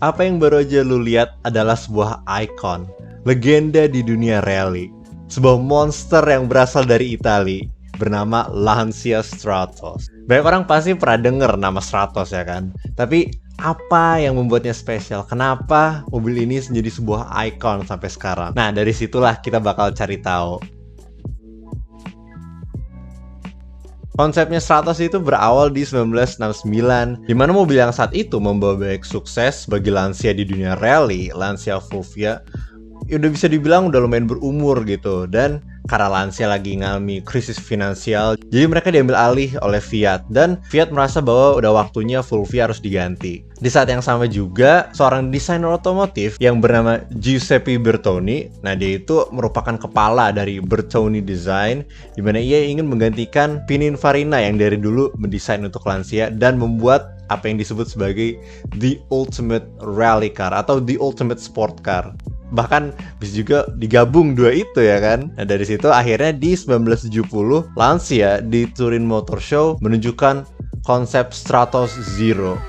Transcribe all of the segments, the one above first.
Apa yang baru aja lu lihat adalah sebuah ikon, legenda di dunia rally. Sebuah monster yang berasal dari Italia, bernama Lancia Stratos. Banyak orang pasti pernah denger nama Stratos ya kan? Tapi apa yang membuatnya spesial? Kenapa mobil ini menjadi sebuah ikon sampai sekarang? Nah, dari situlah kita bakal cari tahu. Konsepnya Stratos itu berawal di 1969, di mana mobil yang saat itu membawa banyak sukses bagi Lancia di dunia rally, Lancia Fulvia, udah bisa dibilang udah lumayan berumur gitu. Dan karena Lancia lagi ngalami krisis finansial, jadi mereka diambil alih oleh Fiat. Dan Fiat merasa bahwa udah waktunya Fulvia harus diganti. Di saat yang sama juga, seorang desainer otomotif yang bernama Giuseppe Bertoni, nah dia itu merupakan kepala dari Bertoni Design, di mana ia ingin menggantikan Pininfarina yang dari dulu mendesain untuk Lancia dan membuat apa yang disebut sebagai the ultimate rally car atau the ultimate sport car. Bahkan bisa juga digabung dua itu ya kan. Nah dari situ akhirnya di 1970 Lancia di Turin Motor Show menunjukkan konsep Stratos Zero.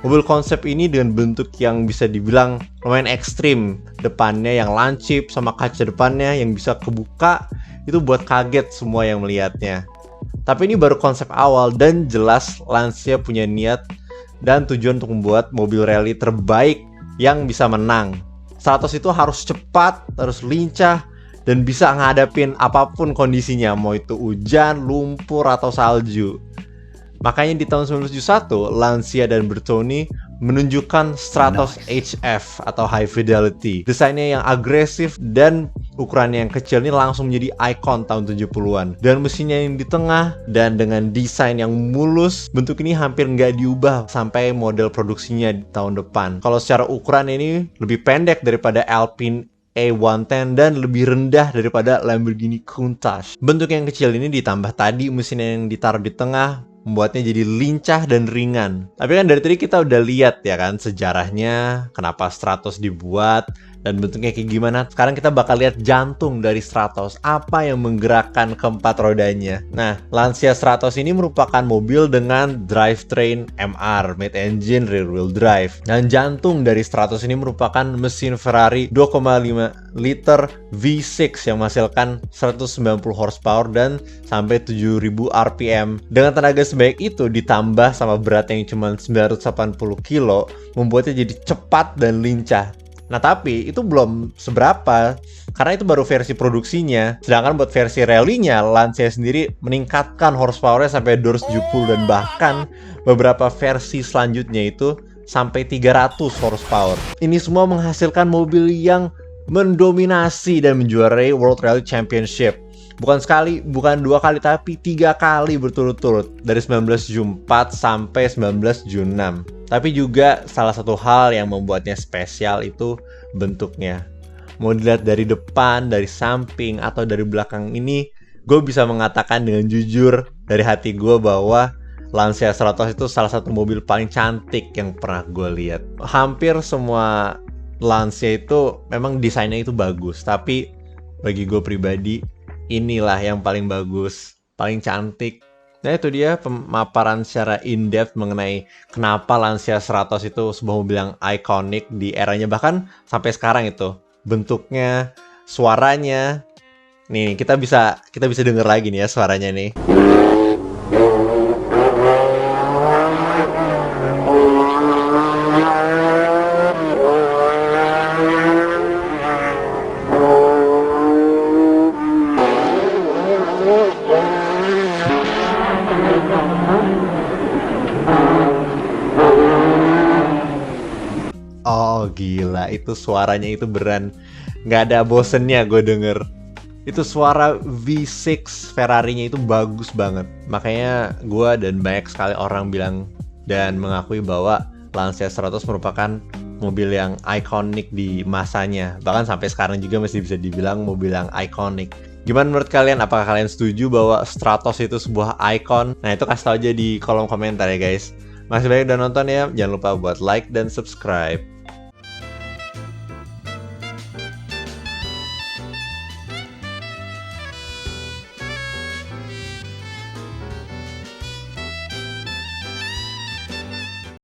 Mobil konsep ini dengan bentuk yang bisa dibilang lumayan ekstrim. Depannya yang lancip sama kaca depannya yang bisa kebuka, itu buat kaget semua yang melihatnya. Tapi ini baru konsep awal dan jelas Lancia punya niat dan tujuan untuk membuat mobil rally terbaik yang bisa menang. Stratos itu harus cepat, harus lincah, dan bisa ngadapin apapun kondisinya, mau itu hujan, lumpur, atau salju. Makanya di tahun 1971, Lancia dan Bertoni menunjukkan Stratos HF atau High Fidelity. Desainnya yang agresif dan ukurannya yang kecil ini langsung menjadi ikon tahun 70-an. Dan mesinnya yang di tengah dan dengan desain yang mulus, bentuk ini hampir nggak diubah sampai model produksinya di tahun depan. Kalau secara ukuran ini lebih pendek daripada Alpine A110 dan lebih rendah daripada Lamborghini Countach. Bentuk yang kecil ini ditambah tadi mesin yang ditaruh di tengah, membuatnya jadi lincah dan ringan. Tapi kan dari tadi kita udah lihat ya kan sejarahnya, kenapa Stratos dibuat dan bentuknya kayak gimana. Sekarang kita bakal lihat jantung dari Stratos, apa yang menggerakkan keempat rodanya. Nah, Lancia Stratos ini merupakan mobil dengan drivetrain MR, mid-engine rear-wheel drive. Dan jantung dari Stratos ini merupakan mesin Ferrari 2,5 liter V6 yang menghasilkan 190 horsepower dan sampai 7000 RPM. Dengan tenaga sebanyak itu ditambah sama berat yang cuma 980 kilo, membuatnya jadi cepat dan lincah. Nah tapi itu belum seberapa, karena itu baru versi produksinya. Sedangkan buat versi rally-nya, Lancia sendiri meningkatkan horsepower-nya sampai 270 dan bahkan beberapa versi selanjutnya itu sampai 300 horsepower. Ini semua menghasilkan mobil yang mendominasi dan menjuarai World Rally Championship. Bukan sekali, bukan dua kali, tapi 3 kali berturut-turut dari 1974 sampai 1976. Tapi juga salah satu hal yang membuatnya spesial itu bentuknya. Mau dilihat dari depan, dari samping, atau dari belakang ini, gue bisa mengatakan dengan jujur dari hati gue bahwa Lancia Stratos itu salah satu mobil paling cantik yang pernah gue lihat. Hampir semua Lancia itu memang desainnya itu bagus, tapi bagi gue pribadi inilah yang paling bagus, paling cantik. Nah itu dia pemaparan secara in-depth mengenai kenapa Lancia Stratos itu sebuah mobil yang ikonik di eranya, bahkan sampai sekarang itu bentuknya, suaranya. Nih kita bisa denger lagi nih ya suaranya nih. Oh gila, itu suaranya itu beran nggak ada bosennya gue denger. Itu suara V6 Ferrari-nya itu bagus banget. Makanya gue dan banyak sekali orang bilang dan mengakui bahwa Lancia Stratos merupakan mobil yang ikonik di masanya. Bahkan sampai sekarang juga masih bisa dibilang mobil yang ikonik. Gimana menurut kalian? Apakah kalian setuju bahwa Stratos itu sebuah ikon? Nah itu kasih tau aja di kolom komentar ya guys. Masih banyak udah nonton ya, jangan lupa buat like dan subscribe.